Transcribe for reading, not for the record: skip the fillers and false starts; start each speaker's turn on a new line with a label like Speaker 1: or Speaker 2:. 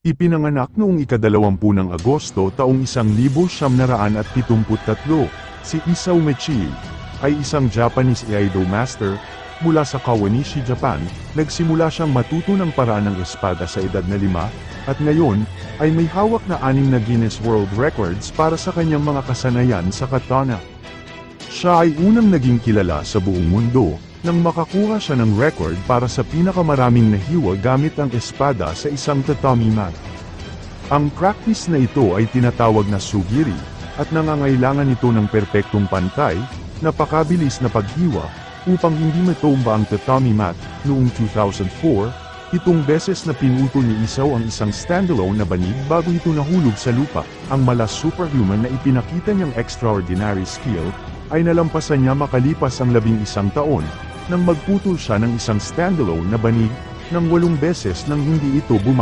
Speaker 1: Ipinanganak noong ika-20 ng Agosto taong 1973, si Isao Michie ay isang Japanese Iaido master mula sa Kawanishi, Japan. Nagsimula siyang matuto ng paraan ng espada sa edad na 5, at ngayon ay may hawak na 6 na Guinness World Records para sa kanyang mga kasanayan sa katana. Siya ay unang naging kilala sa buong mundo nang makakuha siya ng record para sa pinakamaraming nahiwa gamit ang espada sa isang tatami mat. Ang practice na ito ay tinatawag na sugiri, at nangangailangan ito ng perpektong pantay, napakabilis na paghiwa, upang hindi matumba ang tatami mat. Noong 2004, 7 beses na pinutol ni Isao ang isang standalone na banig bago ito nahulog sa lupa. Ang mala superhuman na ipinakita niyang extraordinary skill ay nalampasan niya makalipas ang 11 taon, nang magputol siya ng isang standalone na banig ng 8 beses nang hindi ito